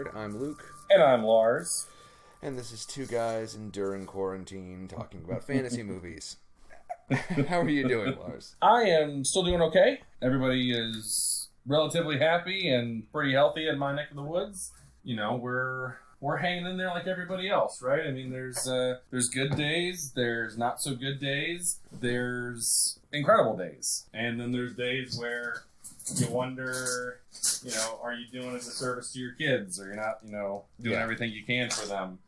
ONWARD. I'm Luke. And I'm Lars. And this is two guys enduring quarantine talking about fantasy movies. How are you doing, Lars? I am still doing okay. Everybody is relatively happy and pretty healthy in my neck of the woods. You know, we're hanging in there like everybody else, right? I mean, there's good days, there's not so good days, there's incredible days. And then there's days where you wonder, you know, are you doing a disservice to your kids, or you're not, you know, doing everything you can for them?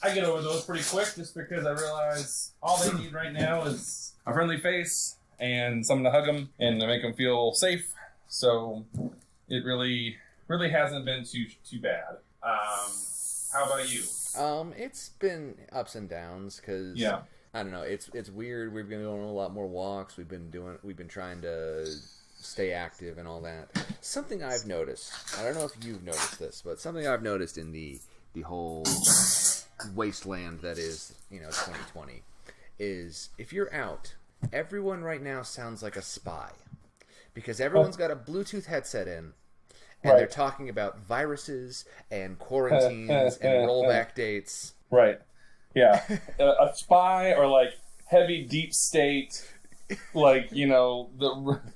I get over those pretty quick just because I realize all they need right now is a friendly face and someone to hug them and to make them feel safe. So it really hasn't been too bad. How about you? It's been ups and downs because I don't know. It's weird. We've been doing a lot more walks. We've been trying to stay active and all that. Something I've noticed. I don't know if you've noticed this, but something I've noticed in the whole wasteland that is, you know, 2020 is if you're out, everyone right now sounds like a spy because everyone's got a Bluetooth headset in. And they're talking about viruses and quarantines and rollback dates. Right. Yeah. A spy or like heavy deep state, like, you know,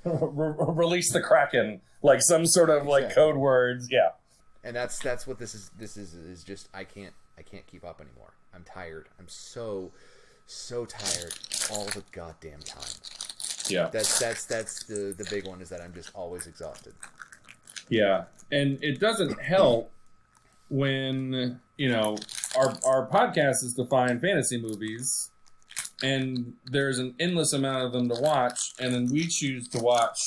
release the Kraken, like some sort of like code words. Yeah. And that's what this is just I can't keep up anymore. I'm tired. I'm so tired all the goddamn time. Yeah. That's the big one is that I'm just always exhausted. Yeah, and it doesn't help when, you know, our podcast is to find fantasy movies, and there's an endless amount of them to watch, and then we choose to watch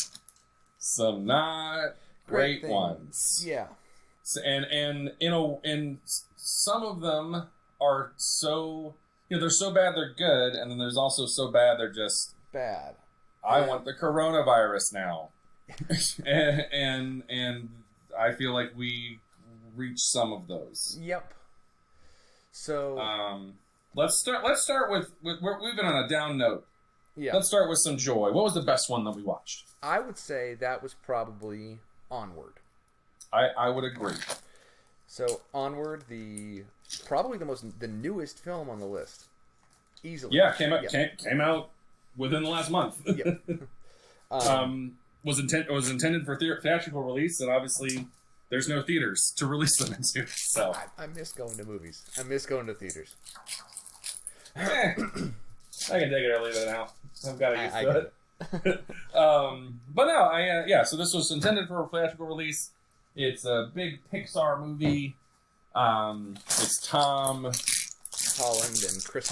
some not great ones. Yeah. And you know, and some of them are so, you know, they're so bad they're good, and then there's also so bad they're just bad. I want the coronavirus now. and I feel like we reached some of those. Yep. So let's start with we've been on a down note. Yeah. Let's start with some joy. What was the best one that we watched? I would say that was probably Onward. I would agree. So Onward, probably the newest film on the list, easily. Yeah, came out within the last month. Yep. Was intended for theatrical release, and obviously there's no theaters to release them into. So I miss going to movies. I miss going to theaters. I can take it or leave it now. I've got to use it. But no, so this was intended for a theatrical release. It's a big Pixar movie. It's Tom Holland and Chris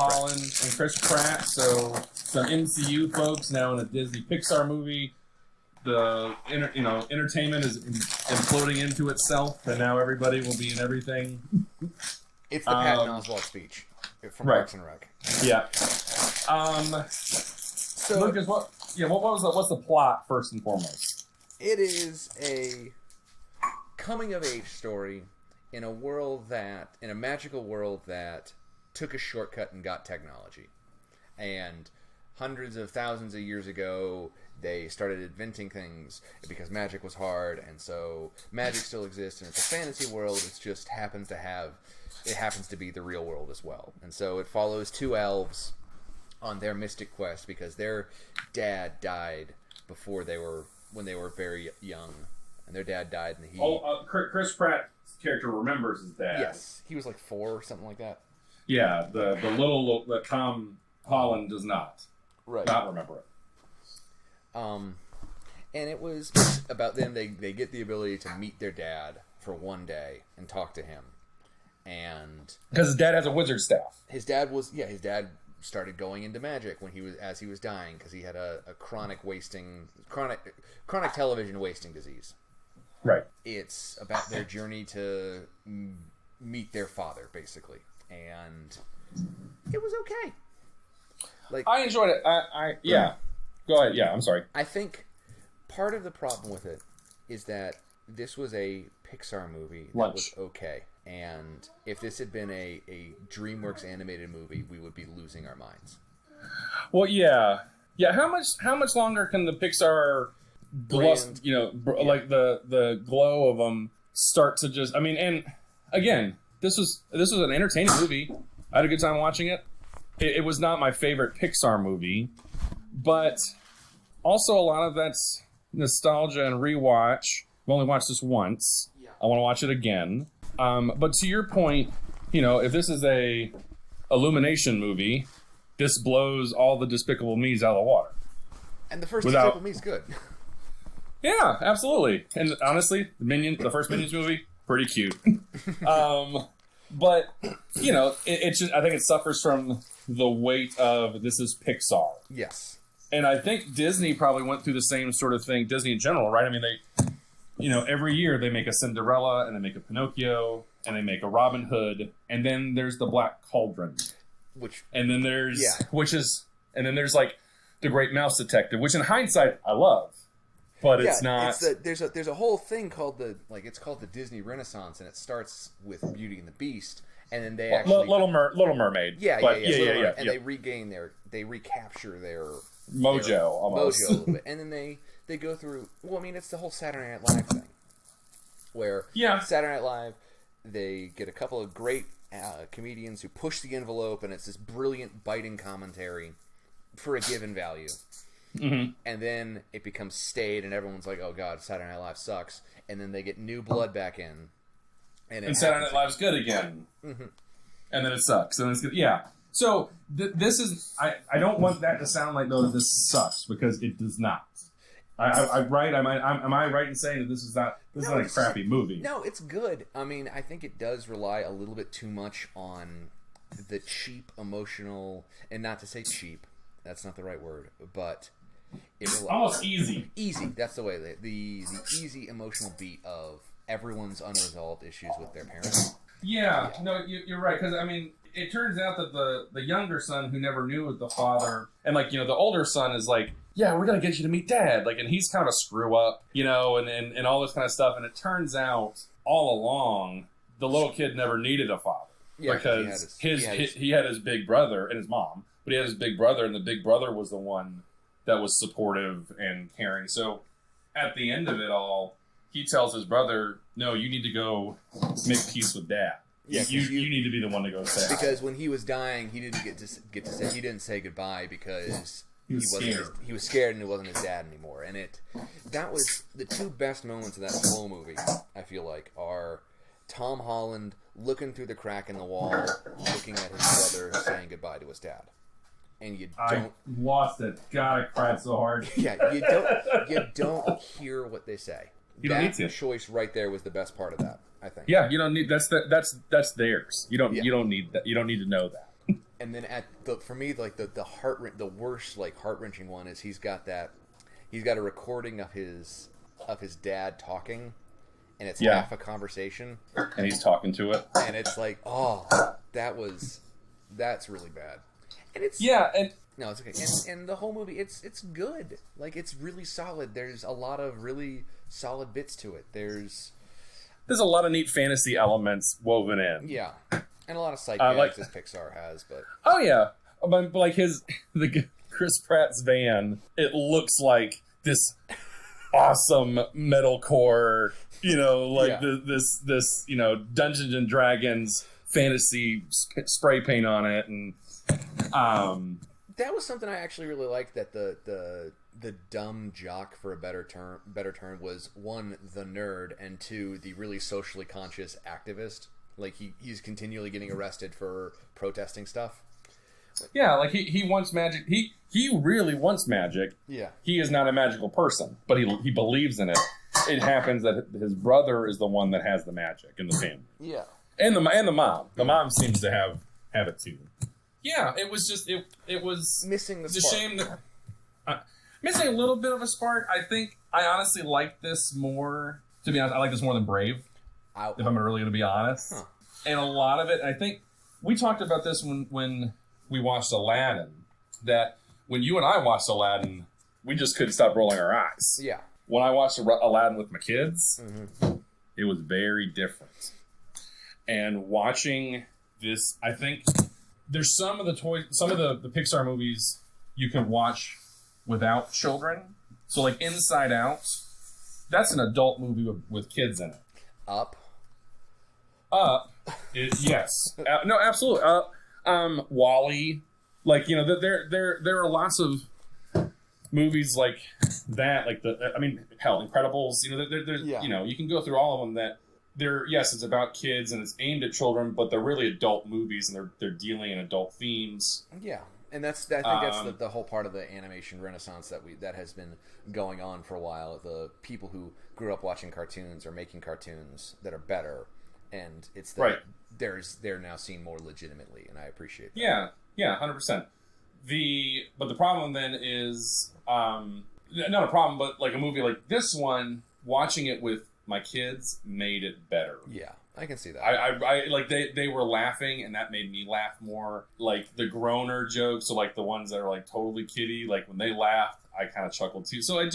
Pratt. So some MCU folks now in a Disney Pixar movie. The entertainment is imploding into itself, and now everybody will be in everything. It's the Patton Oswalt speech from Parks and Rec. Yeah. So, Lucas, what's the plot first and foremost? It is a coming of age story in a magical world that took a shortcut and got technology, and hundreds of thousands of years ago, they started inventing things because magic was hard, and so magic still exists, and it's a fantasy world. It just happens to be the real world as well. And so it follows two elves on their mystic quest because their dad died when they were very young, and their dad died in the heat. Chris Pratt's character remembers his dad. Yes, he was like 4 or something like that. Yeah, the little that Tom Holland does not. Right. Not remember it. And it was about them. They get the ability to meet their dad for one day and talk to him, and because his dad has a wizard staff. His dad started going into magic as he was dying because he had a chronic television wasting disease. Right. It's about their journey to meet their father, basically, and it was okay. Like, I enjoyed it. Yeah. Go ahead. Yeah, I'm sorry. I think part of the problem with it is that this was a Pixar movie that was okay. And if this had been a DreamWorks animated movie, we would be losing our minds. Well, yeah. Yeah, how much longer can the Pixar like the glow of them start to just, I mean, and again, this was an entertaining movie. I had a good time watching it. It was not my favorite Pixar movie, but also a lot of that's nostalgia and rewatch. I've only watched this once. Yeah. I want to watch it again. But to your point, you know, if this is a Illumination movie, this blows all the Despicable Me's out of the water. And the first Despicable Me's good. Yeah, absolutely. And honestly, the first Minions movie, pretty cute. But you know, it just, I think it suffers from the weight of this is Pixar. Yes. And I think Disney probably went through the same sort of thing. Disney in general, right? I mean, they, you know, every year they make a Cinderella and they make a Pinocchio and they make a Robin Hood, and then there's the Black Cauldron, and then there's like the Great Mouse Detective, which in hindsight I love. But it's not. There's a whole thing called it's called the Disney Renaissance, and it starts with Beauty and the Beast, and then they actually Little Mermaid. Yeah. And they regain they recapture their mojo almost. Mojo a little bit, and then they go through. Well, I mean, it's the whole Saturday Night Live thing, where Saturday Night Live, they get a couple of great comedians who push the envelope, and it's this brilliant, biting commentary for a given value. Mm-hmm. And then it becomes staid, and everyone's like, "Oh God, Saturday Night Live sucks." And then they get new blood back in, and Saturday Night Live's good again. Mm-hmm. And then it sucks, and it's good. Yeah. So this is I don't want that to sound like though that this sucks, because it does not. Am I right in saying that this is not a crappy movie? No, it's good. I mean, I think it does rely a little bit too much on the cheap emotional, and not to say cheap, that's not the right word, but it's almost easy. Easy, that's the way. The easy emotional beat of everyone's unresolved issues with their parents. Yeah. No, you're right, because I mean, it turns out that the younger son who never knew the father, and like, you know, the older son is like, yeah, we're gonna get you to meet dad, like, and he's kind of a screw up, you know, and all this kind of stuff, and it turns out all along the little kid never needed a father, because he had his big brother and his mom, but he had his big brother, and the big brother was the one that was supportive and caring. So at the end of it all, he tells his brother, no, you need to go make peace with dad. Yeah, you need to be the one to go say. Because when he was dying, he didn't get to say, he didn't say goodbye because he was scared and it wasn't his dad anymore. And that was the two best moments of that whole movie, I feel like, are Tom Holland looking through the crack in the wall, looking at his brother, saying goodbye to his dad. And I lost it. God, I cried so hard. Yeah, you don't hear what they say. You don't need to. That choice right there was the best part of that, I think. Yeah, you don't need that's theirs. You don't need that. You don't need to know that. And then for me, like the worst, like, heart-wrenching one is he's got a recording of his dad talking, and it's half a conversation, and he's talking to it, and it's like, oh, that's really bad. And it's no, it's okay. And the whole movie, it's good. Like, it's really solid. There's a lot of really solid bits to it. There's a lot of neat fantasy elements woven in. Yeah, and a lot of sight gags as Pixar has. But but like the Chris Pratt's van, it looks like this awesome metalcore, you know, like this you know, Dungeons and Dragons fantasy spray paint on it, and that was something I actually really liked, that the dumb jock, for a better term, was one, the nerd, and two, the really socially conscious activist. Like, he's continually getting arrested for protesting stuff. Yeah, like he wants magic. He really wants magic. Yeah. He is not a magical person, but he believes in it. It happens that his brother is the one that has the magic in the family. Yeah. And the mom. The mom seems to have it too. Yeah, it was just it was missing the spark. It's a shame that missing a little bit of a spark. I think I honestly like this more. To be honest, I like this more than Brave. If I'm really going to be honest, and a lot of it, I think we talked about this when we watched Aladdin. That when you and I watched Aladdin, we just couldn't stop rolling our eyes. Yeah. When I watched Aladdin with my kids, it was very different. And watching this, I think there's some of the Pixar movies you can watch without children. So like Inside Out, that's an adult movie with kids in it. Up. Yes. No, absolutely. Wall-E. Like, you know, there are lots of movies like that. Like hell, Incredibles. You know, you know, you can go through all of them that yes, it's about kids and it's aimed at children, but they're really adult movies and they're dealing in adult themes. Yeah. And I think that's the whole part of the animation renaissance that has been going on for a while. The people who grew up watching cartoons are making cartoons that are better, and it's that they're now seen more legitimately, and I appreciate that. Yeah, 100%. But the problem then is not a problem, but like a movie like this one, watching it with my kids made it better. Yeah. I can see that. I like they were laughing, and that made me laugh more. Like the groaner jokes, so like the ones that are like totally kiddie, like when they laughed, I kind of chuckled too. So I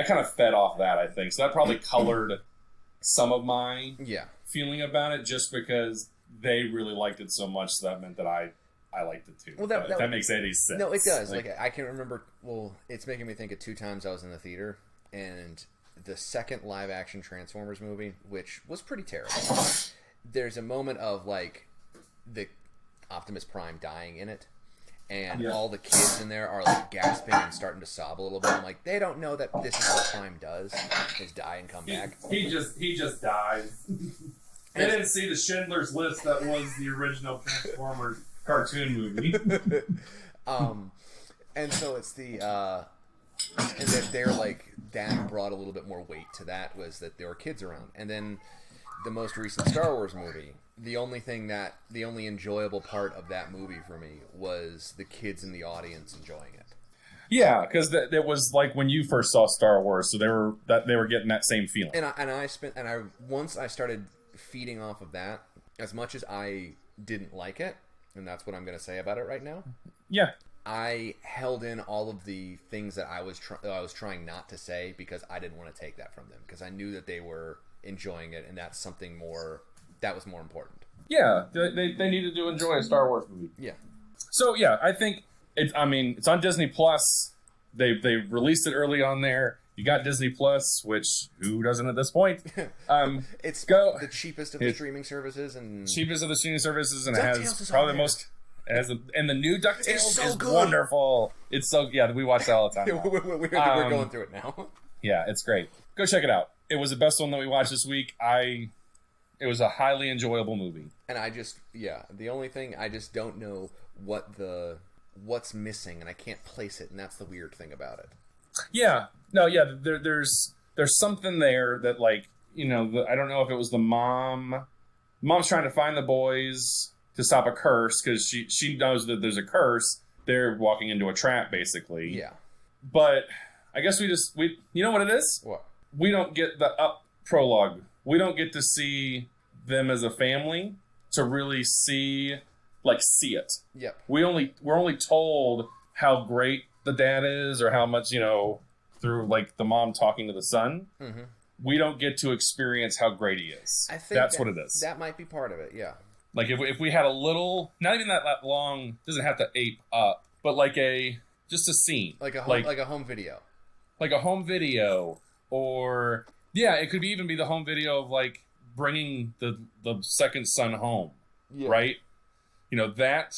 kind of fed off that, I think. So that probably colored some of my feeling about it, just because they really liked it so much. So that meant that I liked it too. Well, that makes any sense. No, it does. Like I can remember. Well, it's making me think of 2 times I was in the theater, and the second live-action Transformers movie, which was pretty terrible. There's a moment of, like, the Optimus Prime dying in it, and all the kids in there are, like, gasping and starting to sob a little bit. I'm like, they don't know that this is what Prime does, is die and come back. He just dies. They didn't see the Schindler's List that was the original Transformers cartoon movie. And so it's the... and that they're like, that brought a little bit more weight to that, was that there were kids around. And then the most recent Star Wars movie, the only enjoyable part of that movie for me was the kids in the audience enjoying it. Yeah, because it was like when you first saw Star Wars, so they were getting that same feeling. Once I started feeding off of that, as much as I didn't like it, and that's what I'm going to say about it right now. Yeah. I held in all of the things that I was trying not to say, because I didn't want to take that from them, because I knew that they were enjoying it, and that's something that was more important. Yeah, they needed to enjoy a Star Wars movie. Yeah. So yeah, I think it's on Disney Plus. They released it early on there. You got Disney Plus, which who doesn't at this point? It's the cheapest of the streaming services, and it has probably the most. And the new DuckTales is wonderful. It's so we watch that all the time. We're going through it now. Yeah, it's great. Go check it out. It was the best one that we watched this week. It was a highly enjoyable movie. And the only thing, I just don't know what's missing, and I can't place it, and that's the weird thing about it. Yeah, no, yeah. There's something there that, like, you know, I don't know if it was the mom's trying to find the boys to stop a curse, because she knows that there's a curse. They're walking into a trap, basically. Yeah. But I guess we you know what it is? What? We don't get the prologue. We don't get to see them as a family to really see it. Yep. We're only told how great the dad is, or how much, you know, through like the mom talking to the son. Mm-hmm. We don't get to experience how great he is. I think that's what it is. That might be part of it, yeah. Like if we had a little, not even that long, doesn't have to ape up, but like just a scene, like a home video, like a home video, or it could even be the home video of like bringing the second son home, right? You know, that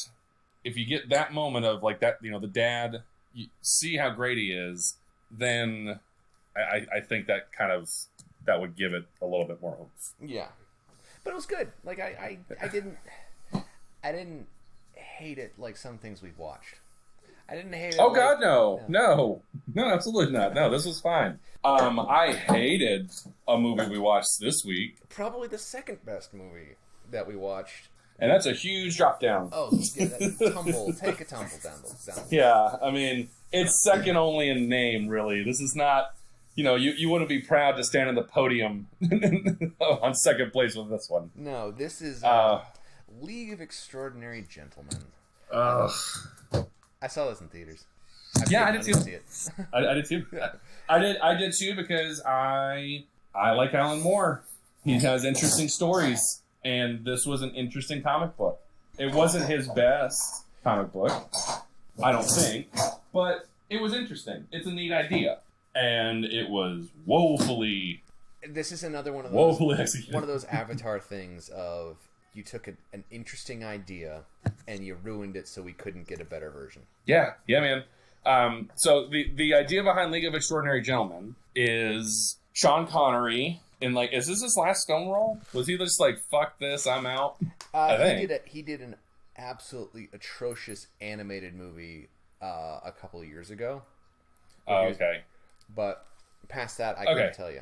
if you get that moment of like that, you know, the dad, you see how great he is, then I think that would give it a little bit more hope. Yeah. But it was good. Like I didn't hate it like some things we've watched. I didn't hate it. Oh God, no, absolutely not. No, this was fine. I hated a movie we watched this week. Probably the second best movie that we watched. And that's a huge drop down. Oh, yeah, take a tumble down. Yeah, I mean, it's second only in name, really. This is not. You know, you wouldn't be proud to stand on the podium on second place with this one. No, this is League of Extraordinary Gentlemen. I saw this in theaters. I did too. See it. I did too. I did too, because I like Alan Moore. He has interesting stories, and this was an interesting comic book. It wasn't his best comic book, I don't think, but it was interesting. It's a neat idea. And it was woefully This is another one of those woefully executed. One of those Avatar things of you took an interesting idea and you ruined it so we couldn't get a better version. Yeah, man. So the idea behind League of Extraordinary Gentlemen is Sean Connery in like, is this his last film role? Was he just like, fuck this, I'm out? I think he did an absolutely atrocious animated movie a couple of years ago. Okay. But past that, I couldn't tell you.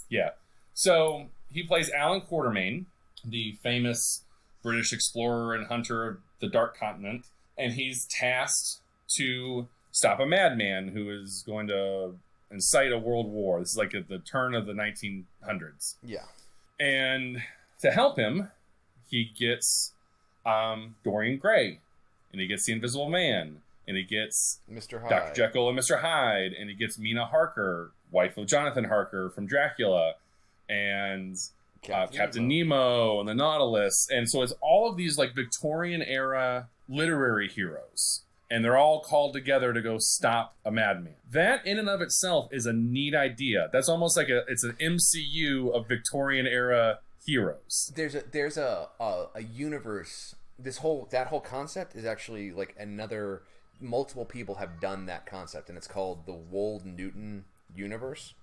Yeah. So he plays Alan Quatermain, the famous British explorer and hunter of the Dark Continent, and he's tasked to stop a madman who is going to incite a world war. This is like at the turn of the 1900s. Yeah. And to help him, he gets Dorian Gray, and he gets the Invisible Man, and he gets Mr. Hyde. Dr. Jekyll and Mr. Hyde, and he gets Mina Harker, wife of Jonathan Harker from Dracula, and Captain Nemo and the Nautilus. And so it's all of these like Victorian era literary heroes, and they're all called together to go stop a madman. That in and of itself is a neat idea. That's almost like it's an MCU of Victorian era heroes. There's a universe. That whole concept is actually like another. Multiple people have done that concept, and it's called the Wold Newton universe.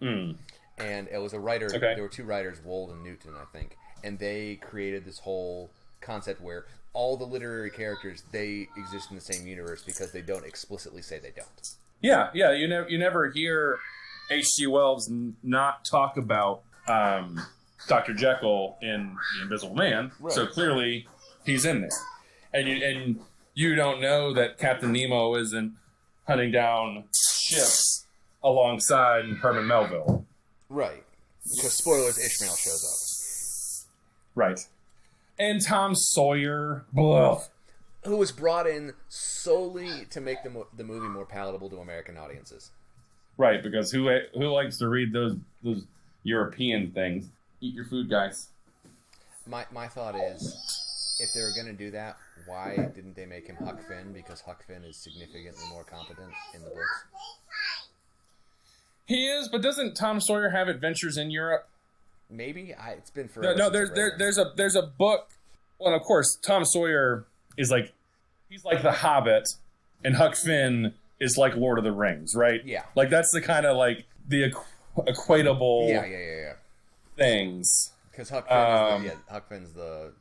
And it was a writer. Okay. There were two writers, Wold and Newton, I think, and they created this whole concept where all the literary characters, they exist in the same universe because they don't explicitly say they don't. Yeah. You never hear H.G. Wells not talk about Dr. Jekyll in The Invisible Man. Right. So clearly he's in there, and you don't know that Captain Nemo isn't hunting down ships alongside Herman Melville. Right. Because spoilers, Ishmael shows up. Right. And Tom Sawyer. Blah. Who was brought in solely to make the movie more palatable to American audiences. Right, because who likes to read those European things? Eat your food, guys. My thought is, if they were going to do that, why didn't they make him Huck Finn? Because Huck Finn is significantly more competent in the books. He is, but doesn't Tom Sawyer have adventures in Europe? Maybe. It's been forever. No, there's a book. Well, of course, Tom Sawyer is like, he's like the Hobbit, and Huck Finn is like Lord of the Rings, right? Yeah. Like that's the kind of like the equatable yeah. things. Because Huck Finn's the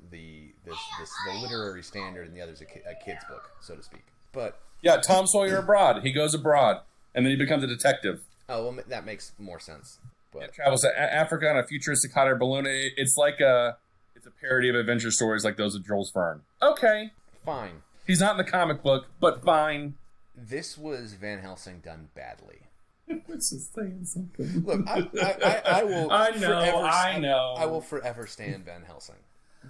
literary standard, and the other's a kid's book, so to speak. But yeah, Tom Sawyer abroad. He goes abroad, and then he becomes a detective. Oh, well, that makes more sense. But It travels to Africa on a futuristic hot air balloon. It's like it's a parody of adventure stories like those of Jules Verne. Okay, fine. He's not in the comic book, but fine. This was Van Helsing done badly. It's just saying something. Look, I will. I know. I will forever stand Van Helsing,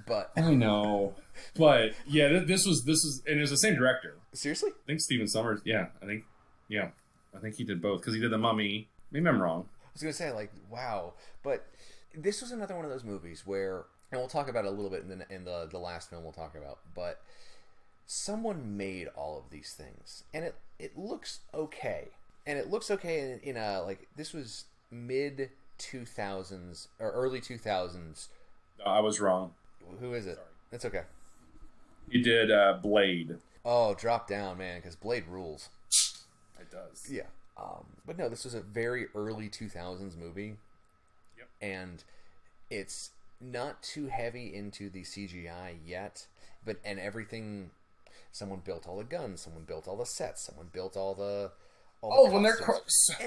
but I know. But yeah, this was, and it was the same director. Seriously? I think Stephen Sommers. Yeah, I think he did both because he did The Mummy. Maybe I'm wrong. I was gonna say like, wow, but this was another one of those movies where, and we'll talk about it a little bit in the last film we'll talk about, but someone made all of these things, and it looks okay. And it looks okay in a, like, this was mid 2000s or early 2000s. I was wrong. Who is it? Sorry. It's okay. He did Blade. Oh, drop down, man, because Blade rules. It does. Yeah. But no, this was a very early 2000s movie. Yep. And it's not too heavy into the CGI yet, and everything. Someone built all the guns. Someone built all the sets. Someone built all the. When they're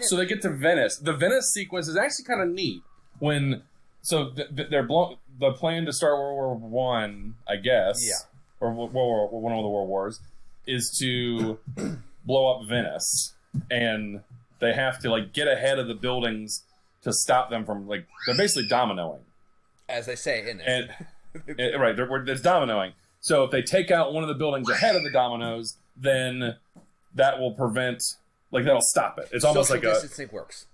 so they get to Venice. The Venice sequence is actually kind of neat. They're the plan to start World War One, I guess. Yeah. Or one of the World Wars is to blow up Venice, and they have to like get ahead of the buildings to stop them from like they're basically dominoing, as they say in it. And right, it's dominoing. So if they take out one of the buildings ahead of the dominoes, then that will prevent. Like, that'll stop it. It's almost social like distancing works.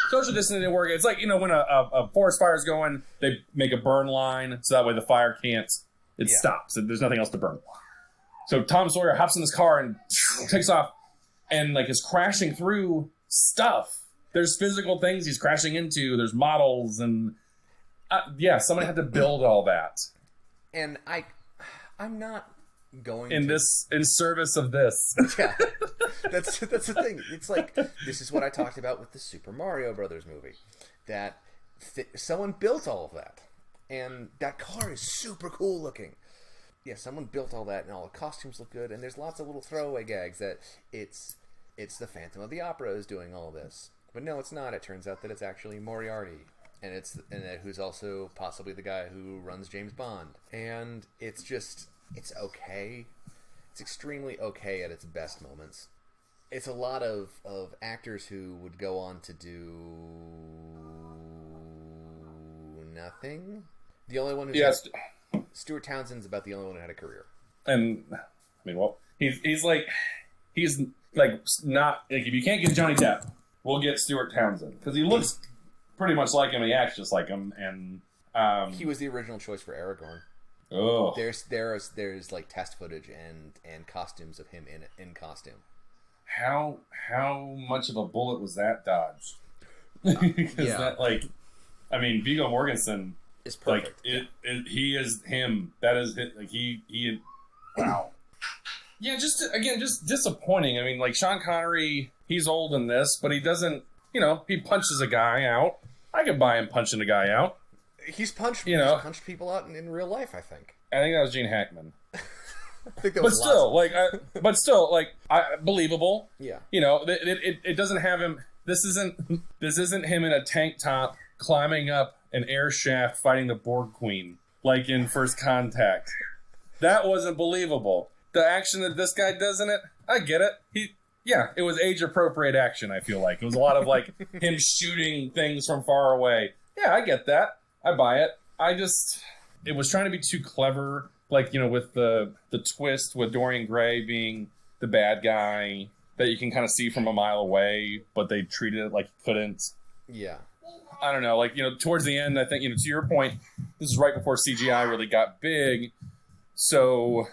Social distancing works. It's like, when a forest fire is going, they make a burn line, so that way the fire can't, stops. There's nothing else to burn. So Tom Sawyer hops in his car and takes off and, like, is crashing through stuff. there's physical things he's crashing into. There's models and somebody had to build all that. And I'm not going in service of this. Yeah, that's the thing. It's like, this is what I talked about with the Super Mario Brothers movie, that someone built all of that, and that car is super cool looking. Yeah, someone built all that, and all the costumes look good, and there's lots of little throwaway gags that it's the Phantom of the Opera is doing all this, but no, it's not. It turns out that it's actually Moriarty. And who's also possibly the guy who runs James Bond. And it's okay. It's extremely okay at its best moments. It's a lot of actors who would go on to do nothing. The only one who's Stuart Townsend's about the only one who had a career. And I mean, well, he's like not like, if you can't get Johnny Depp, we'll get Stuart Townsend because he looks pretty much like him. He acts just like him, and he was the original choice for Aragorn. Oh, there's like test footage and costumes of him in costume. How much of a bullet was that dodged? Because that, like, I mean, Viggo Mortensen is perfect. Like he is him. That is it. Like he. Wow. Yeah, just disappointing. I mean, like Sean Connery, he's old in this, but he doesn't. You know, he punches a guy out. I could buy him punching a guy out. He's punched people out in real life, I think. I think that was Gene Hackman. I think that was believable. Yeah. You know, it doesn't have him. This isn't him in a tank top climbing up an air shaft fighting the Borg Queen like in First Contact. That wasn't believable. The action that this guy does in it, I get it. It was age-appropriate action, I feel like. It was a lot of, like, him shooting things from far away. Yeah, I get that. I buy it. It was trying to be too clever, like, you know, with the twist with Dorian Gray being the bad guy that you can kind of see from a mile away, but they treated it like he couldn't. Yeah. I don't know, like, you know, towards the end, I think, you know, to your point, this is right before CGI really got big, so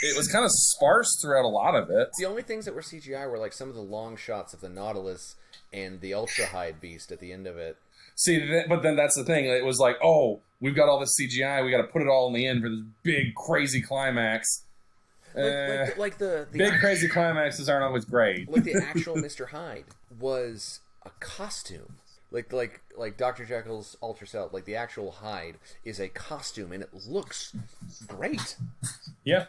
it was kind of sparse throughout a lot of it. The only things that were CGI were like some of the long shots of the Nautilus and the Ultra Hide Beast at the end of it. See, but then that's the thing. It was like, oh, we've got all this CGI. We got to put it all in the end for this big, crazy climax. Big, crazy climaxes aren't always great. Like the actual Mr. Hyde was a costume. Like Dr. Jekyll's Ultra Self, like the actual Hyde is a costume, and it looks great. Yeah.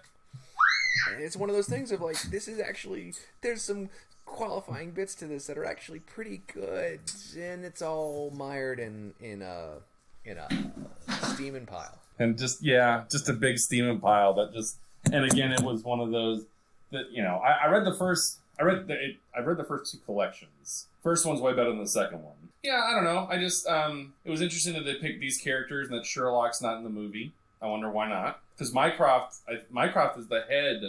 And it's one of those things of like, this is actually, there's some qualifying bits to this that are actually pretty good, and it's all mired in a steaming pile. And just a big steaming pile that just, and again, it was one of those that, you know, I read the first two collections. First one's way better than the second one. Yeah, I don't know. I just, it was interesting that they picked these characters and that Sherlock's not in the movie. I wonder why not. Because Mycroft is the head.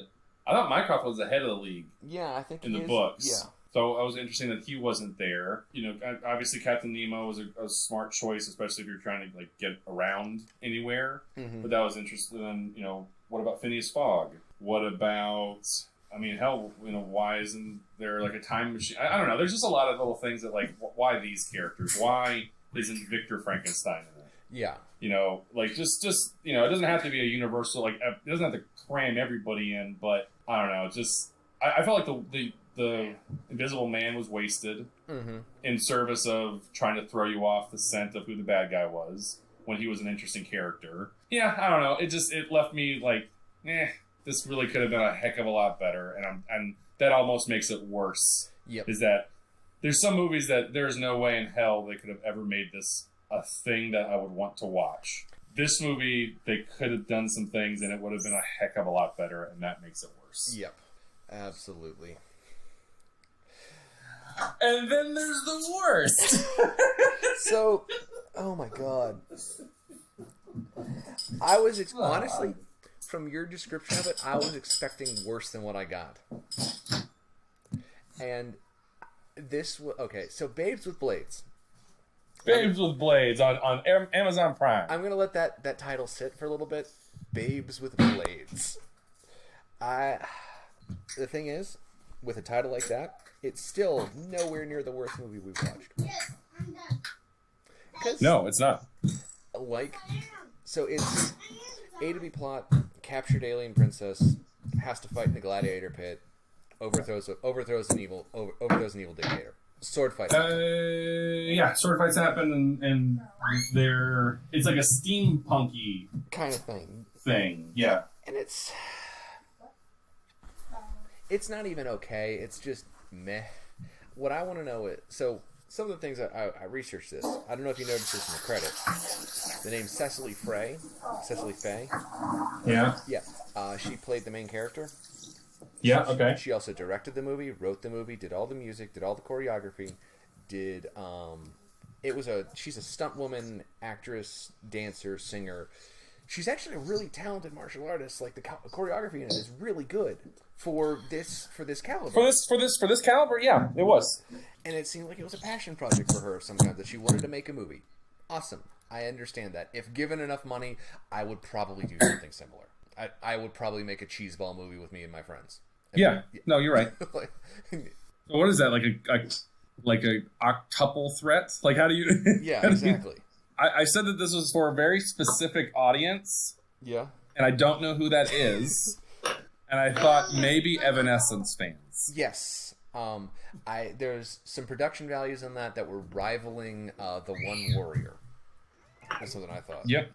I thought Mycroft was the head of the League. Yeah, I think in the books. Yeah. So it was interesting that he wasn't there. You know, obviously Captain Nemo was a smart choice, especially if you're trying to like get around anywhere. Mm-hmm. But that was interesting. And, you know, what about Phineas Fogg? What about? I mean, hell, you know, why isn't there like a time machine? I don't know. There's just a lot of little things that like, why these characters? Why isn't Victor Frankenstein in it? Yeah. You know, like just you know, it doesn't have to be a universal, like it doesn't have to cram everybody in, but I don't know, just I felt like the Invisible Man was wasted in service of trying to throw you off the scent of who the bad guy was when he was an interesting character. Yeah, I don't know. It left me like, this really could have been a heck of a lot better, and that almost makes it worse. Yep. Is that there's some movies that there's no way in hell they could have ever made this a thing that I would want to watch. This movie, they could have done some things and it would have been a heck of a lot better, and that makes it worse. Yep. Absolutely. And then there's the worst. So, oh my god. I was, honestly, from your description of it, I was expecting worse than what I got. And this was, okay, so Babes with Blades. Babes with Blades on Amazon Prime. I'm going to let that title sit for a little bit. Babes with Blades. The thing is, with a title like that, it's still nowhere near the worst movie we've watched. No, it's not. Like, so it's A to B plot, captured alien princess, has to fight in the gladiator pit, overthrows an evil dictator. Sword fights. Yeah, sword fights happen, and it's like a steampunky kind of thing. Yeah, and it's not even okay. It's just meh. What I want to know is, so some of the things that I researched this. I don't know if you noticed this in the credits. The name Cecily Faye. Yeah. Yeah. She played the main character. Yeah. Okay. She also directed the movie, wrote the movie, did all the music, did all the choreography, she's a stunt woman, actress, dancer, singer. She's actually a really talented martial artist. Like the choreography in it is really good for this caliber. For this caliber, yeah, it was. And it seemed like it was a passion project for her sometimes, that she wanted to make a movie. Awesome. I understand that. If given enough money, I would probably do something similar. I would probably make a cheeseball movie with me and my friends. Yeah. No, you're right. What is that? Like a octuple threat? Like, how do you? Yeah, exactly. I said that this was for a very specific audience. Yeah. And I don't know who that is. And I thought maybe Evanescence fans. Yes. There's some production values in that were rivaling The One Warrior. That's something I thought. Yep.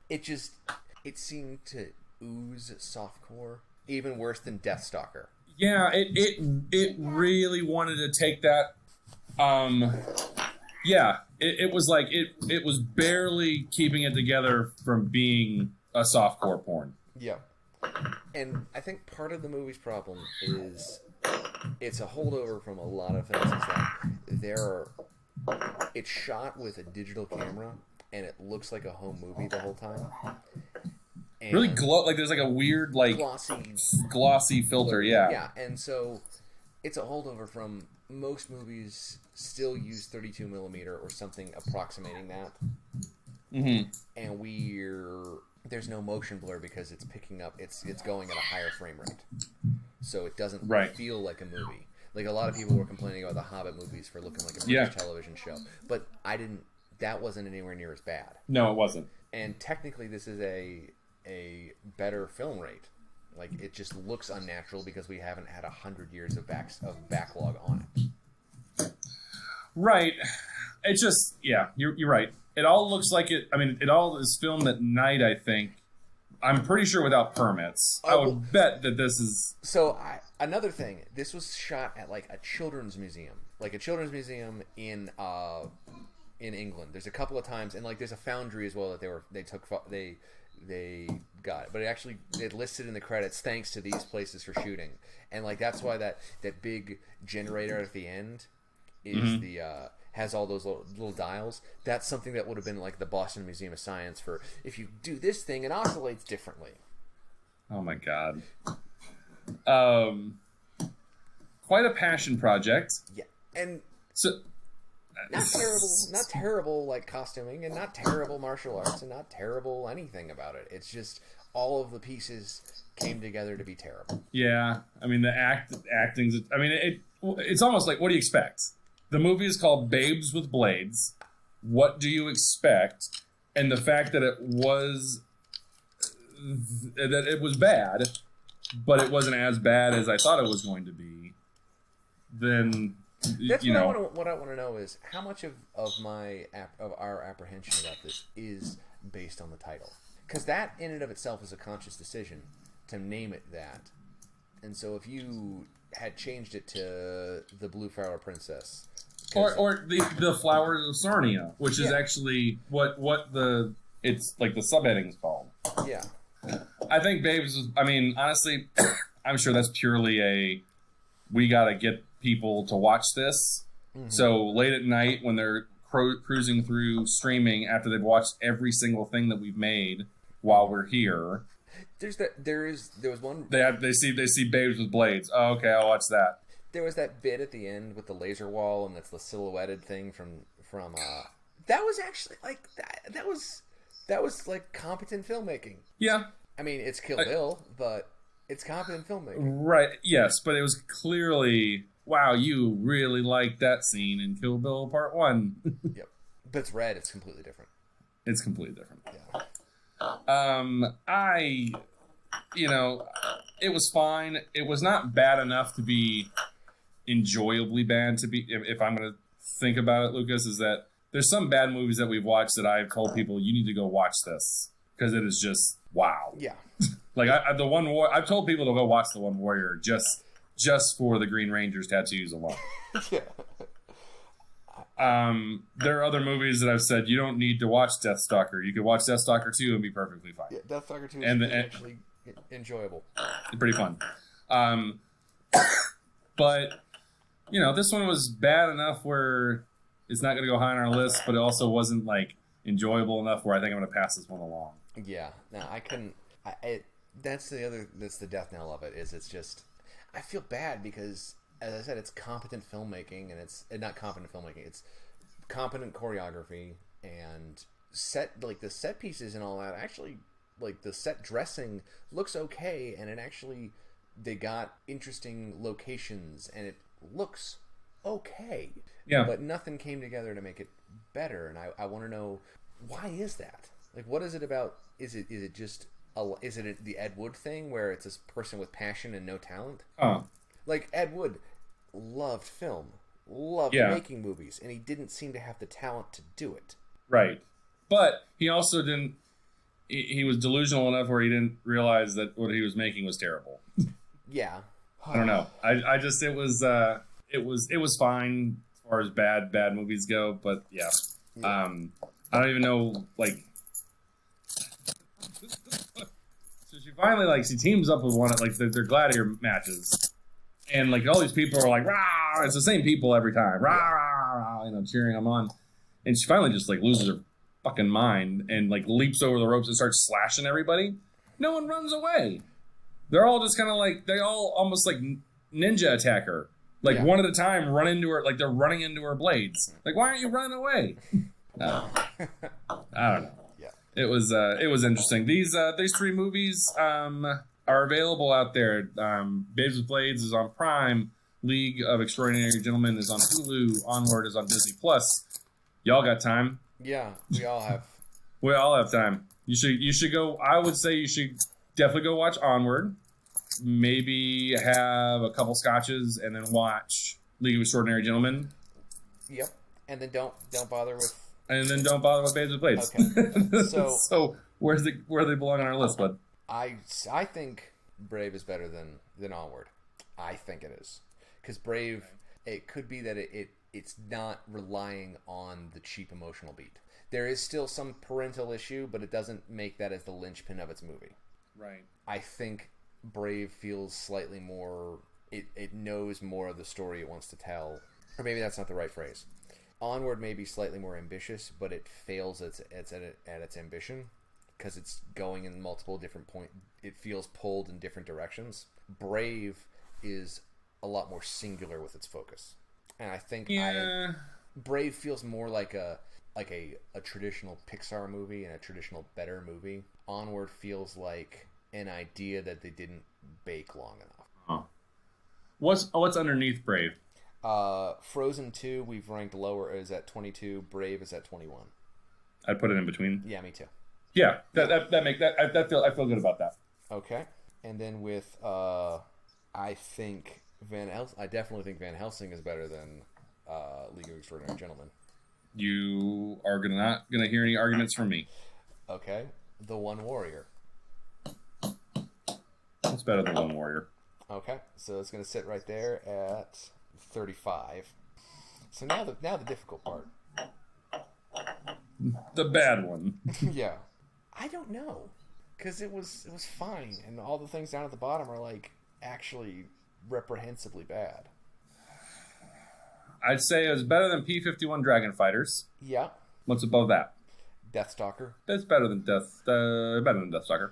It seemed to ooze softcore, even worse than Deathstalker. Yeah, it really wanted to take that. Yeah, it was like it was barely keeping it together from being a softcore porn. Yeah, and I think part of the movie's problem is it's a holdover from a lot of things. Is that it's shot with a digital camera and it looks like a home movie the whole time. And really there's like a weird glossy filter, yeah. Yeah, and so it's a holdover from most movies still use 32 millimeter or something approximating that. Mm-hmm. And there's no motion blur because it's picking up, it's going at a higher frame rate. So it doesn't feel like a movie. Like a lot of people were complaining about the Hobbit movies for looking like a British television show. But that wasn't anywhere near as bad. No, it wasn't. And technically this is a better film rate. Like, it just looks unnatural because we haven't had 100 years of backlog on it. Right. It just, yeah, you're right. It all looks like it. I mean, it all is filmed at night, I think. I'm pretty sure without permits. I would bet that this is... So, another thing. This was shot at, like, a children's museum. Like, a children's museum in England. There's a couple of times, and, like, there's a foundry as well that they got it, but it listed in the credits thanks to these places for shooting, and like that's why that big generator at the end is has all those little dials. That's something that would have been like the Boston Museum of Science for if you do this thing, it oscillates differently. Oh my god! Quite a passion project. Yeah, and so. Not terrible like costuming, and not terrible martial arts, and not terrible anything about it. It's just all of the pieces came together to be terrible. Yeah, I mean the acting's. I mean it's almost like, what do you expect? The movie is called Babes with Blades. What do you expect? And the fact that it was bad, but it wasn't as bad as I thought it was going to be. Then. That's what I want to know is how much of our apprehension about this is based on the title, because that in and of itself is a conscious decision to name it that, and so if you had changed it to the Blue Flower Princess, or the Flowers of Sarnia, which is actually what it's like the subheading is called. Yeah, I think Babes. I mean, honestly, I'm sure that's purely we gotta get people to watch this. Mm-hmm. So late at night when they're cruising through streaming after they've watched every single thing that we've made while we're here. There was one. They see Babes with Blades. Oh, okay, I'll watch that. There was that bit at the end with the laser wall, and that's the silhouetted thing from that was actually like that was like competent filmmaking. Yeah. I mean, it's Kill Bill, but it's competent filmmaking. Right. Yes, but it was clearly wow, you really like that scene in Kill Bill Part 1. Yep. But it's red. It's completely different. It's completely different. Yeah. It was fine. It was not bad enough to be enjoyably bad. To be, if I'm going to think about it, Lucas, is that there's some bad movies that we've watched that I've told people you need to go watch this because it is just wow. Yeah. Like I've told people to go watch The One Warrior just for the Green Ranger's tattoos alone. Yeah. There are other movies that I've said you don't need to watch Deathstalker. You could watch Deathstalker 2 and be perfectly fine. Yeah, Deathstalker 2 is actually enjoyable. Pretty fun. But, this one was bad enough where it's not going to go high on our list, but it also wasn't, like, enjoyable enough where I think I'm going to pass this one along. Yeah. No, I couldn't... That's the death knell of it, is it's just... I feel bad because, as I said, it's competent filmmaking, and it's not competent filmmaking, it's competent choreography, and the set pieces and all that, actually, like, the set dressing looks okay, and it actually... They got interesting locations, and it looks okay. Yeah. But nothing came together to make it better, and I want to know, why is that? Like, what is it about? Is it the Ed Wood thing, where it's this person with passion and no talent? Like, Ed Wood loved film, loved making movies, and he didn't seem to have the talent to do it. Right. But he also didn't... He was delusional enough where he didn't realize that what he was making was terrible. Yeah. I don't know. I just it was fine as far as bad movies go, but yeah. I don't even know, like, so she finally, she teams up with one at, like, their gladiator matches, and, like, all these people are like, rah! It's the same people every time, rah, rah, rah, cheering them on, and she finally just, like, loses her fucking mind and, like, leaps over the ropes and starts slashing everybody. No one runs away. They're all just kind of like, they all almost like ninja attack her. Like, one at a time, run into her, like they're running into her blades. Like, why aren't you running away? I don't know. Yeah. It was interesting. These three movies are available out there. Babes with Blades is on Prime. League of Extraordinary Gentlemen is on Hulu. Onward is on Disney Plus. Y'all got time? Yeah, we all have. We all have time. You should go. I would say you should definitely go watch Onward. Maybe have a couple scotches and then watch League of Extraordinary Gentlemen. Yep. And then don't bother with. And then don't bother with Babes with Blades. Okay. So where they belong on our list, bud? I think Brave is better than Onward. I think it is, because Brave, it could be that it's not relying on the cheap emotional beat. There is still some parental issue, but it doesn't make that as the linchpin of its movie. Right. I think Brave feels slightly more... It knows more of the story it wants to tell. Or maybe that's not the right phrase. Onward may be slightly more ambitious, but it fails at its ambition, because it's going in multiple different points. It feels pulled in different directions. Brave is a lot more singular with its focus. And I think Brave feels more like a traditional Pixar movie and a traditional better movie. Onward feels like an idea that they didn't bake long enough. Huh. What's underneath Brave? Frozen 2 we've ranked lower, is at 22. Brave is at 21. I'd put it in between. Yeah, me too. Yeah, I feel good about that. Okay, and then with I definitely think Van Helsing is better than League of Extraordinary Gentlemen. You are not gonna hear any arguments from me. Okay, The One Warrior. It's better than One Warrior. Okay, so it's gonna sit right there at 35. So now the difficult part. The bad one. Yeah, I don't know, because it was fine, and all the things down at the bottom are like actually reprehensibly bad. I'd say it was better than P-51 Dragon Fighters. Yeah. What's above that? Deathstalker. That's better than Deathstalker.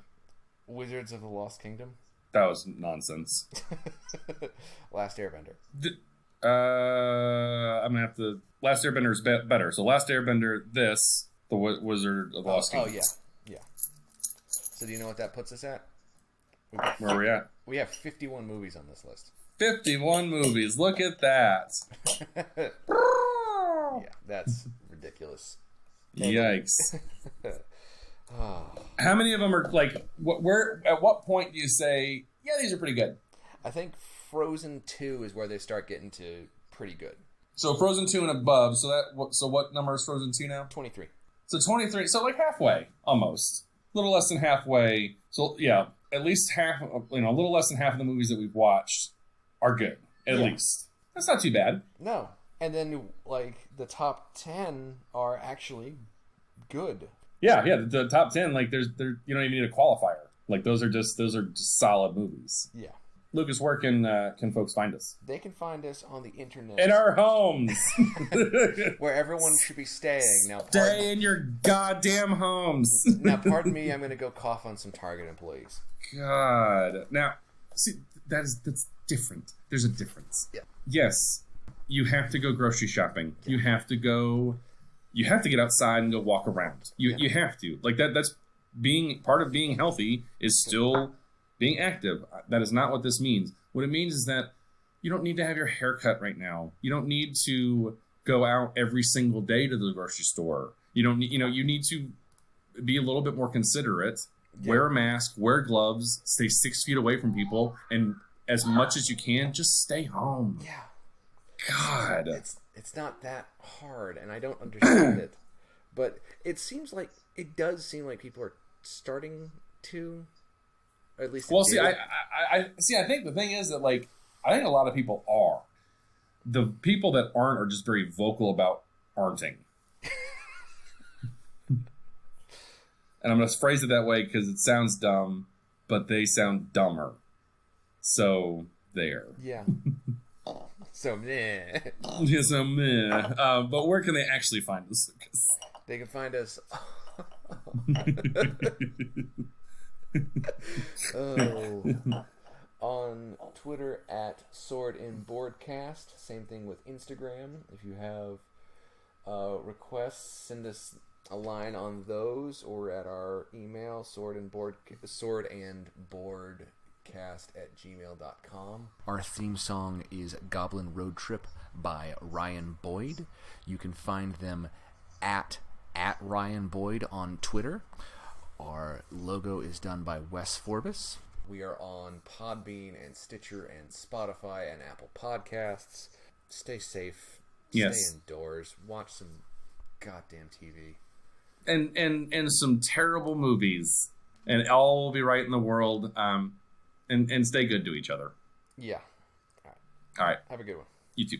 Wizards of the Lost Kingdom. That was nonsense. Last Airbender. I'm gonna have to. Last Airbender is better. So Last Airbender, the Wizard of the Lost Kingdom. Oh yeah. So do you know what that puts us at? Where are we at? We have 51 movies on this list. 51 movies. Look at that. Yeah, that's ridiculous. Yikes. Oh. How many of them are like, where, at what point do you say, yeah, these are pretty good? I think Frozen 2 is where they start getting to pretty good. So Frozen 2 and above. So what number is Frozen 2 now? 23. So 23. So like halfway, almost. A little less than halfway. So yeah, at least half, a little less than half of the movies that we've watched are good. At least. That's not too bad. No. And then, like, the top 10 are actually good. Yeah. The top 10, like, you don't even need a qualifier. Like, those are just solid movies. Yeah. Lucas, where can folks find us? They can find us on the internet. In our homes. Where everyone should be staying. Now, Stay in your goddamn homes. Now, pardon me, I'm going to go cough on some Target employees. God. Now, see, that's different. There's a difference. Yeah. Yes, you have to go grocery shopping. Yeah. You have to get outside and go walk around. You have to. Like that's part of being healthy is still being active. That is not what this means. What it means is that you don't need to have your hair cut right now. You don't need to go out every single day to the grocery store. You don't need, you need to be a little bit more considerate. Yeah. Wear a mask, wear gloves, stay 6 feet away from people, and as much as you can, just stay home. Yeah. God. It's not that hard, and I don't understand it. But it does seem like people are starting to, or at least. Well, see, I think the thing is that, like, I think a lot of people are. The people that aren't are just very vocal about aren'ting. And I'm going to phrase it that way because it sounds dumb, but they sound dumber. So, there. Yeah. So, meh. Yeah, so, meh. But where can they actually find us, Lucas? They can find us... on Twitter at SwordandBoardcast. Same thing with Instagram. If you have requests, send us a line on those, or at our email swordandboardcast@gmail.com. Our theme song is Goblin Road Trip by Ryan Boyd. You can find them at Ryan Boyd on Twitter. Our logo is done by Wes Forbes. We are on Podbean and Stitcher and Spotify and Apple Podcasts. Stay safe. Yes. Stay indoors. Watch some goddamn TV. And some terrible movies. And all will be right in the world. And stay good to each other. Yeah. All right. Have a good one. You too.